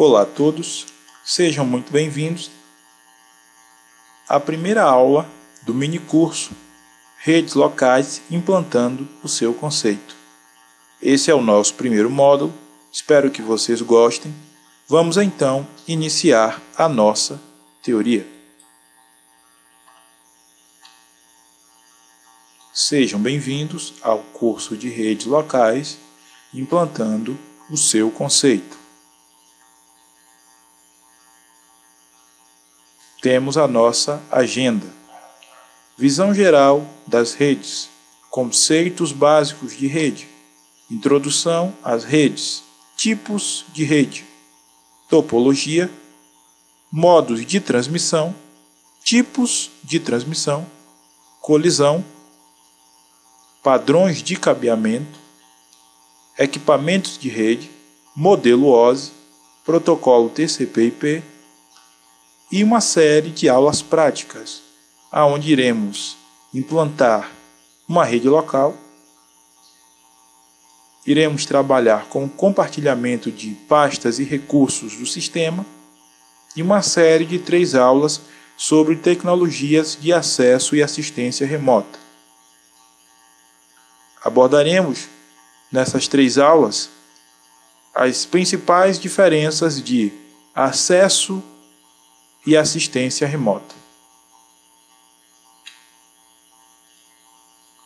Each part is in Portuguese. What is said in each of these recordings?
Olá a todos, sejam muito bem-vindos à primeira aula do mini curso Redes Locais Implantando o seu conceito. Esse é o nosso primeiro módulo, espero que vocês gostem. Vamos então iniciar a nossa teoria. Sejam bem-vindos ao curso de Redes Locais Implantando o seu conceito. Temos a nossa agenda. Visão geral das redes, conceitos básicos de rede, introdução às redes, tipos de rede, topologia, modos de transmissão, tipos de transmissão, colisão, padrões de cabeamento, equipamentos de rede, modelo OSI, protocolo TCP/IP, e uma série de aulas práticas, onde iremos implantar uma rede local, iremos trabalhar com o compartilhamento de pastas e recursos do sistema, e uma série de 3 aulas sobre tecnologias de acesso e assistência remota. Abordaremos nessas 3 aulas as principais diferenças de acesso e assistência remota.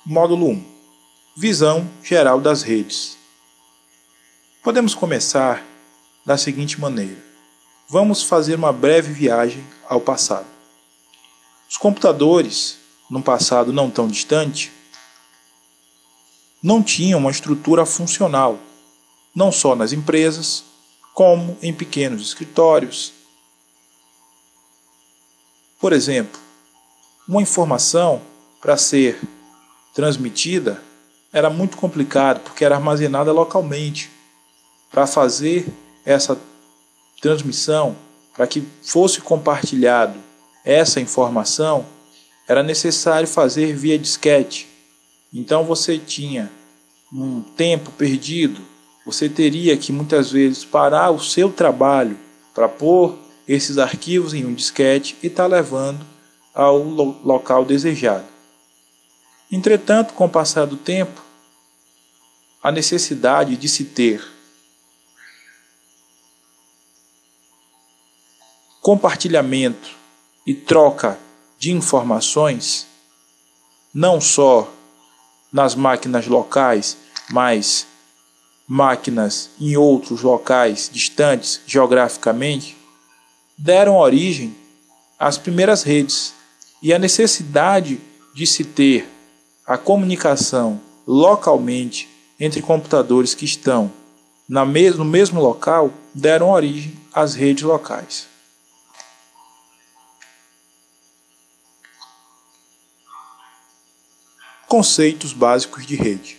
Módulo 1. Visão geral das redes. Podemos começar da seguinte maneira. Vamos fazer uma breve viagem ao passado. Os computadores, num passado não tão distante, não tinham uma estrutura funcional, não só nas empresas, como em pequenos escritórios. Por exemplo, uma informação para ser transmitida era muito complicado porque era armazenada localmente. Para fazer essa transmissão, para que fosse compartilhado essa informação, era necessário fazer via disquete. Então você tinha um tempo perdido, você teria que muitas vezes parar o seu trabalho para pôr esses arquivos em um disquete e está levando ao local desejado. Entretanto, com o passar do tempo, a necessidade de se ter compartilhamento e troca de informações, não só nas máquinas locais, mas máquinas em outros locais distantes geograficamente, deram origem às primeiras redes, e a necessidade de se ter a comunicação localmente entre computadores que estão no mesmo local deram origem às redes locais. Conceitos básicos de rede.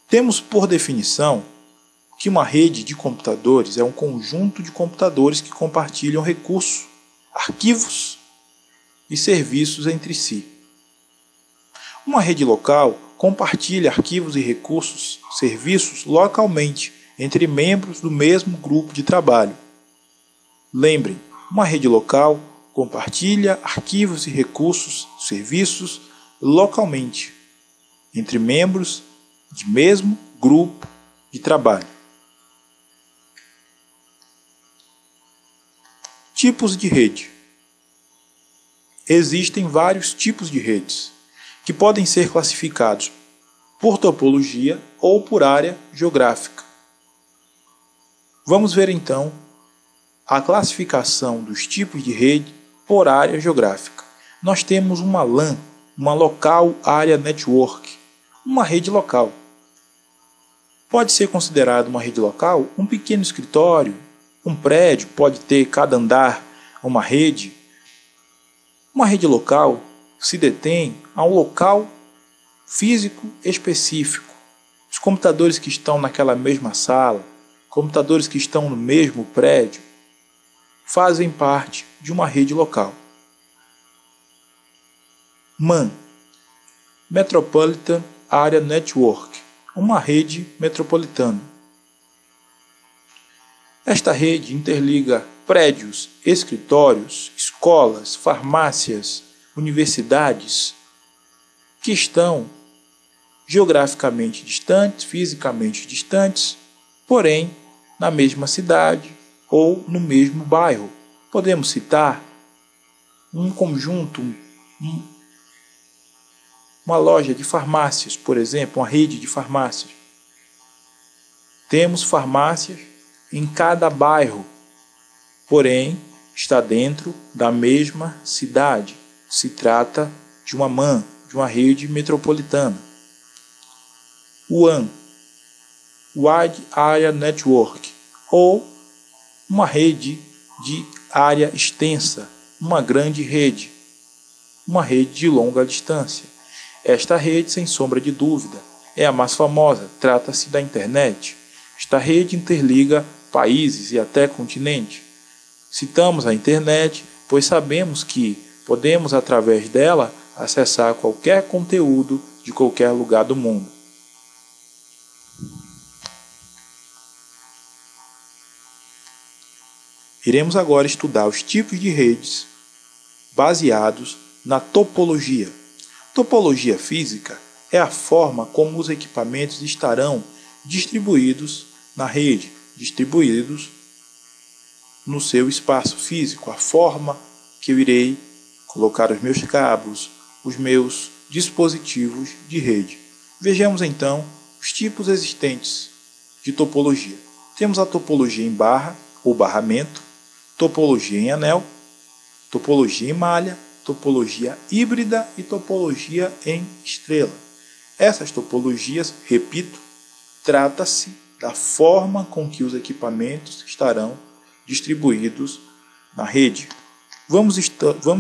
Temos por definição que uma rede de computadores é um conjunto de computadores que compartilham recursos, arquivos e serviços entre si. Uma rede local compartilha arquivos e recursos, serviços localmente entre membros do mesmo grupo de trabalho. Lembrem, uma rede local compartilha arquivos e recursos, serviços localmente entre membros do mesmo grupo de trabalho. Tipos de rede. Existem vários tipos de redes, que podem ser classificados por topologia ou por área geográfica. Vamos ver então a classificação dos tipos de rede por área geográfica. Nós temos uma LAN, uma Local Area Network, uma rede local. Pode ser considerado uma rede local um pequeno escritório, um prédio, pode ter cada andar uma rede. Uma rede local se detém a um local físico específico. Os computadores que estão naquela mesma sala, computadores que estão no mesmo prédio, fazem parte de uma rede local. MAN, Metropolitan Area Network, uma rede metropolitana. Esta rede interliga prédios, escritórios, escolas, farmácias, universidades que estão geograficamente distantes, fisicamente distantes, porém na mesma cidade ou no mesmo bairro. Podemos citar um conjunto, uma loja de farmácias, por exemplo, uma rede de farmácias. Temos farmácias em cada bairro, porém está dentro da mesma cidade. Se trata de uma MAN, de uma rede metropolitana. WAN, Wide Area Network, ou uma rede de área extensa, uma grande rede, uma rede de longa distância. Esta rede, sem sombra de dúvida, é a mais famosa, trata-se da internet. Esta rede interliga países e até continentes. Citamos a internet, pois sabemos que podemos, através dela, acessar qualquer conteúdo de qualquer lugar do mundo. Iremos agora estudar os tipos de redes baseados na topologia. Topologia física é a forma como os equipamentos estarão distribuídos na rede, distribuídos no seu espaço físico, a forma que eu irei colocar os meus cabos, os meus dispositivos de rede. Vejamos então os tipos existentes de topologia. Temos a topologia em barra ou barramento, topologia em anel, topologia em malha, topologia híbrida e topologia em estrela. Essas topologias, repito, trata-se da forma com que os equipamentos estarão distribuídos na rede. Vamos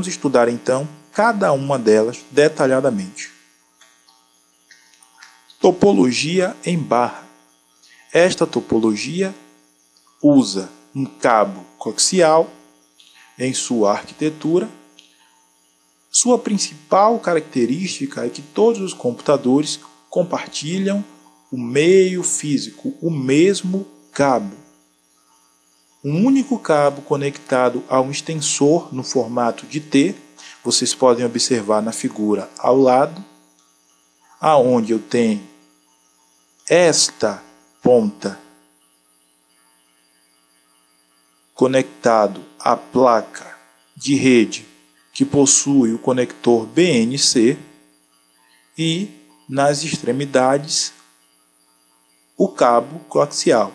estudar então cada uma delas detalhadamente. Topologia em barra. Esta topologia usa um cabo coaxial em sua arquitetura. Sua principal característica é que todos os computadores compartilham o meio físico, o mesmo cabo. Um único cabo conectado a um extensor no formato de T. Vocês podem observar na figura ao lado, aonde eu tenho esta ponta conectado à placa de rede que possui o conector BNC e nas extremidades o cabo coaxial.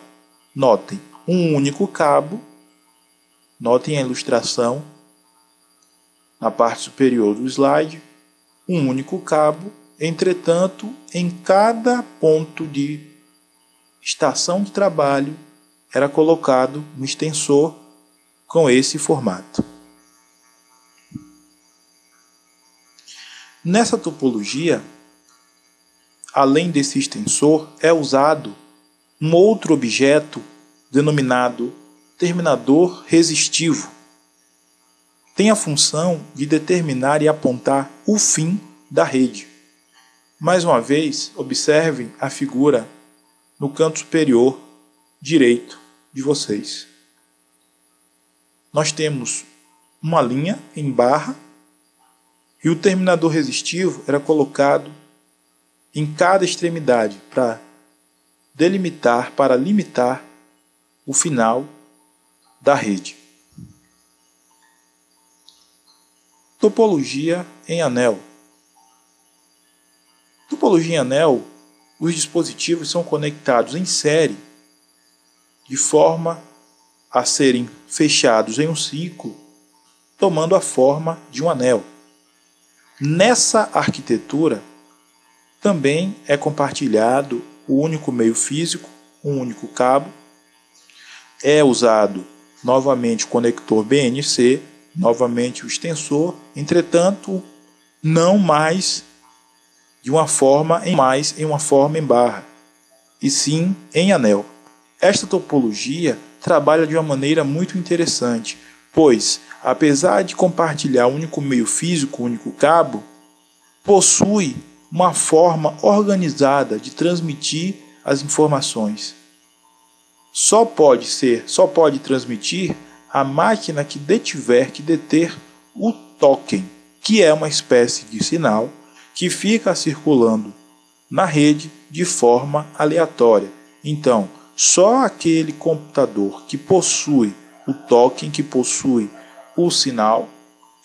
Notem, um único cabo, notem a ilustração na parte superior do slide, um único cabo, entretanto, em cada ponto de estação de trabalho era colocado um extensor com esse formato. Nessa topologia, além desse extensor, é usado um outro objeto denominado terminador resistivo. Tem a função de determinar e apontar o fim da rede. Mais uma vez, observem a figura no canto superior direito de vocês. Nós temos uma linha em barra e o terminador resistivo era colocado em cada extremidade para delimitar, para limitar o final da rede. Topologia em anel. Topologia em anel, os dispositivos são conectados em série de forma a serem fechados em um ciclo, tomando a forma de um anel. Nessa arquitetura, também é compartilhado o único meio físico, um único cabo. É usado novamente o conector BNC, novamente o extensor, entretanto, não mais de uma forma em uma forma em barra, e sim em anel. Esta topologia trabalha de uma maneira muito interessante, pois, apesar de compartilhar um único meio físico, um único cabo, possui uma forma organizada de transmitir as informações. só pode transmitir a máquina que deter o token, que é uma espécie de sinal que fica circulando na rede de forma aleatória. Então, só aquele computador que possui o token, que possui o sinal,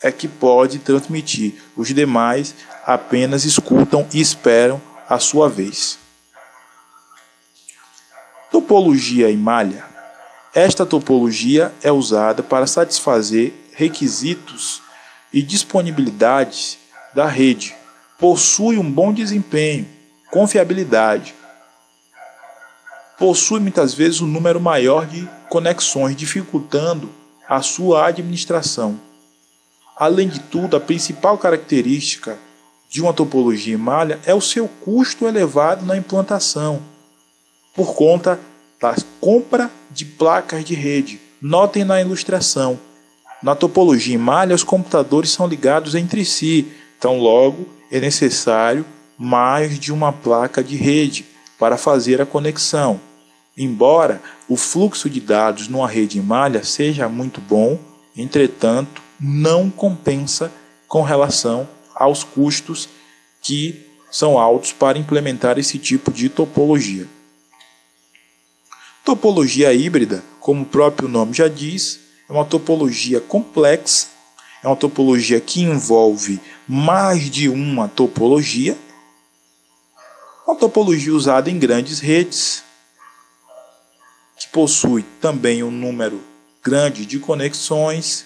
é que pode transmitir. Os demais apenas escutam e esperam a sua vez. Topologia em malha. Esta topologia é usada para satisfazer requisitos e disponibilidades da rede. Possui um bom desempenho, confiabilidade. Possui muitas vezes um número maior de conexões, dificultando a sua administração. Além de tudo, a principal característica de uma topologia em malha é o seu custo elevado na implantação, por conta da compra de placas de rede. Notem na ilustração. Na topologia em malha, os computadores são ligados entre si, então logo é necessário mais de uma placa de rede para fazer a conexão. Embora o fluxo de dados numa rede em malha seja muito bom, entretanto, não compensa com relação aos custos que são altos para implementar esse tipo de topologia. Topologia híbrida, como o próprio nome já diz, é uma topologia complexa, é uma topologia que envolve mais de uma topologia, uma topologia usada em grandes redes, que possui também um número grande de conexões.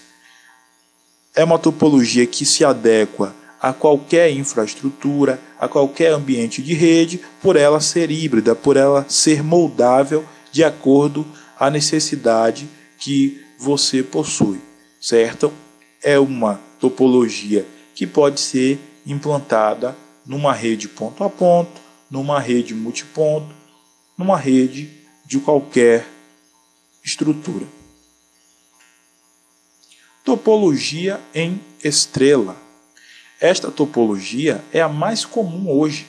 É uma topologia que se adequa a qualquer infraestrutura, a qualquer ambiente de rede, por ela ser híbrida, por ela ser moldável de acordo à necessidade que você possui, certo? É uma topologia que pode ser implantada numa rede ponto a ponto, numa rede multiponto, numa rede de qualquer estrutura. Topologia em estrela. Esta topologia é a mais comum hoje,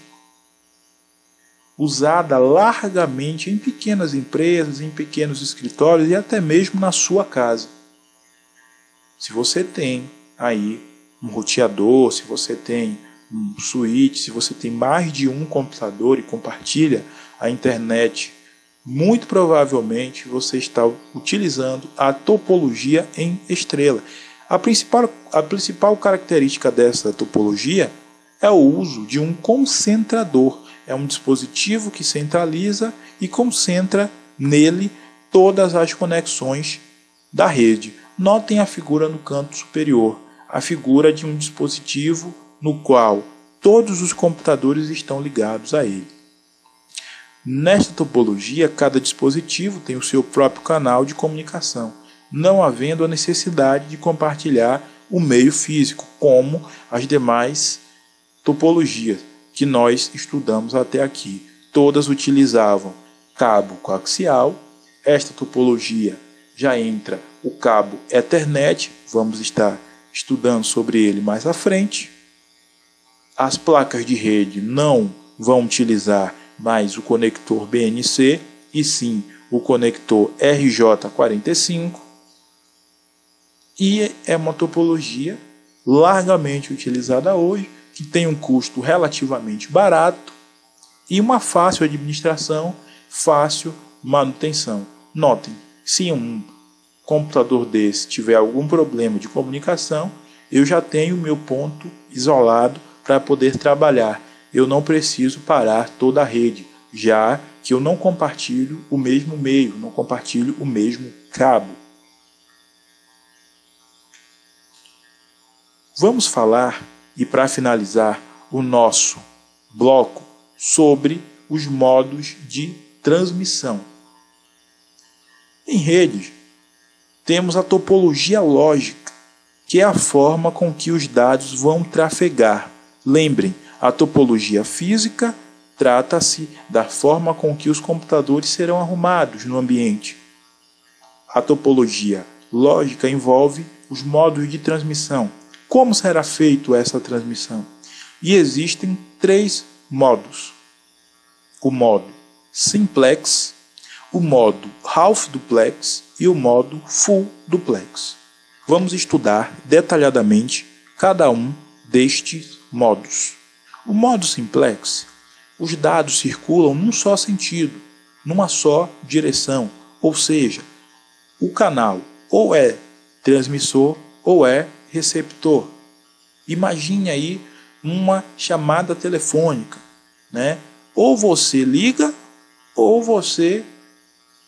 usada largamente em pequenas empresas, em pequenos escritórios e até mesmo na sua casa. Se você tem aí um roteador, se você tem um switch, se você tem mais de um computador e compartilha a internet, muito provavelmente você está utilizando a topologia em estrela. A principal característica dessa topologia é o uso de um concentrador. É um dispositivo que centraliza e concentra nele todas as conexões da rede. Notem a figura no canto superior, a figura de um dispositivo no qual todos os computadores estão ligados a ele. Nesta topologia, cada dispositivo tem o seu próprio canal de comunicação, não havendo a necessidade de compartilhar o meio físico, como as demais topologias que nós estudamos até aqui. Todas utilizavam cabo coaxial. Esta topologia já entra o cabo Ethernet, vamos estar estudando sobre ele mais à frente. As placas de rede não vão utilizar mais o conector BNC, e sim o conector RJ45. E é uma topologia largamente utilizada hoje, que tem um custo relativamente barato e uma fácil administração, fácil manutenção. Notem, se um computador desse tiver algum problema de comunicação, eu já tenho o meu ponto isolado para poder trabalhar. Eu não preciso parar toda a rede, já que eu não compartilho o mesmo meio, não compartilho o mesmo cabo. Vamos falar, e para finalizar o nosso bloco, sobre os modos de transmissão. Em redes, temos a topologia lógica, que é a forma com que os dados vão trafegar. Lembrem, a topologia física trata-se da forma com que os computadores serão arrumados no ambiente. A topologia lógica envolve os modos de transmissão. Como será feita essa transmissão? E existem 3 modos. O modo simplex, o modo half duplex e o modo full duplex. Vamos estudar detalhadamente cada um destes modos. O modo simplex, os dados circulam num só sentido, numa só direção, ou seja, o canal ou é transmissor ou é receptor. Imagine aí uma chamada telefônica, né? Ou você liga ou você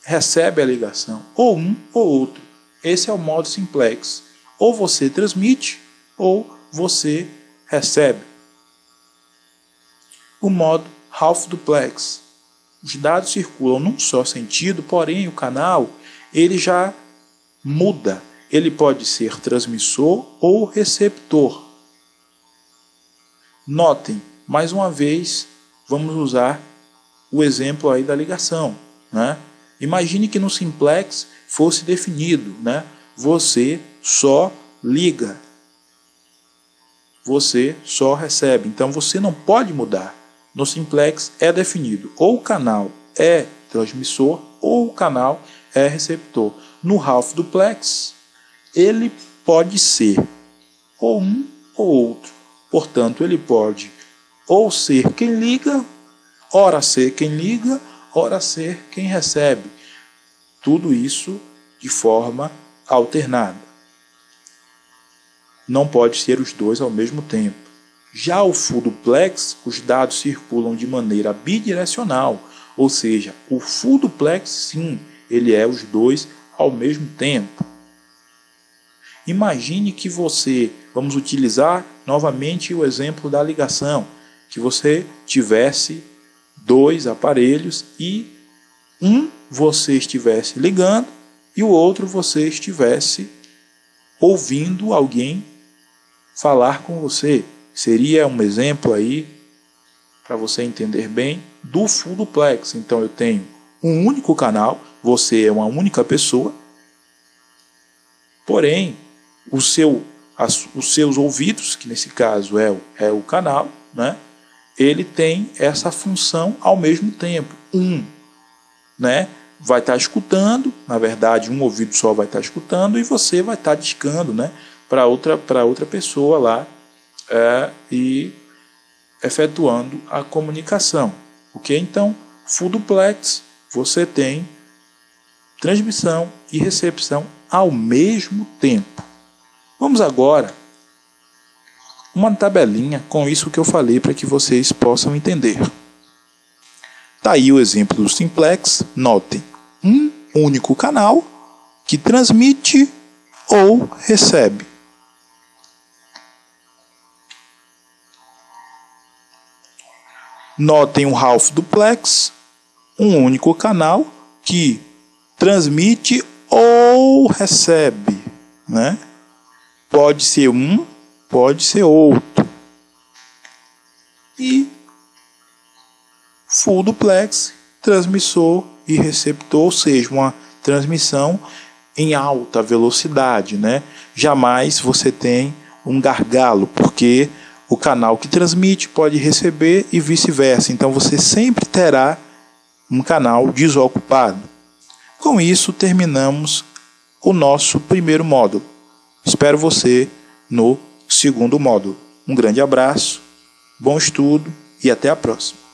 recebe a ligação, ou um ou outro. Esse é o modo simplex. Ou você transmite ou você recebe. O modo half duplex. Os dados circulam num só sentido, porém o canal ele já muda. Ele pode ser transmissor ou receptor. Notem, mais uma vez, vamos usar o exemplo aí da ligação, né? Imagine que no simplex fosse definido, né? Você só liga, você só recebe. Então você não pode mudar. No simplex é definido ou o canal é transmissor ou o canal é receptor. No half duplex ele pode ser ou um ou outro. Portanto, ele pode ou ser quem liga, ora ser quem liga, ora ser quem recebe. Tudo isso de forma alternada. Não pode ser os dois ao mesmo tempo. Já o full duplex, os dados circulam de maneira bidirecional, ou seja, o full duplex sim, ele é os dois ao mesmo tempo. Imagine que você, vamos utilizar novamente o exemplo da ligação, que você tivesse dois aparelhos e um você estivesse ligando e o outro você estivesse ouvindo alguém falar com você. Seria um exemplo aí, para você entender bem, do full duplex. Então eu tenho um único canal, você é uma única pessoa, porém os seus ouvidos, que nesse caso é o canal, né? Ele tem essa função ao mesmo tempo. Né? Vai estar escutando, na verdade um ouvido só vai estar escutando e você vai estar discando, né? para outra pessoa lá e efetuando a comunicação. Ok? Então, full duplex, você tem transmissão e recepção ao mesmo tempo. Vamos agora uma tabelinha com isso que eu falei para que vocês possam entender. Está aí o exemplo do simplex. Notem, um único canal que transmite ou recebe. Notem o half duplex, um único canal que transmite ou recebe, né? Pode ser um, pode ser outro. E full duplex, transmissor e receptor, ou seja, uma transmissão em alta velocidade, né? Jamais você tem um gargalo, porque o canal que transmite pode receber e vice-versa. Então você sempre terá um canal desocupado. Com isso terminamos o nosso primeiro módulo. Espero você no segundo módulo. Um grande abraço, bom estudo e até a próxima.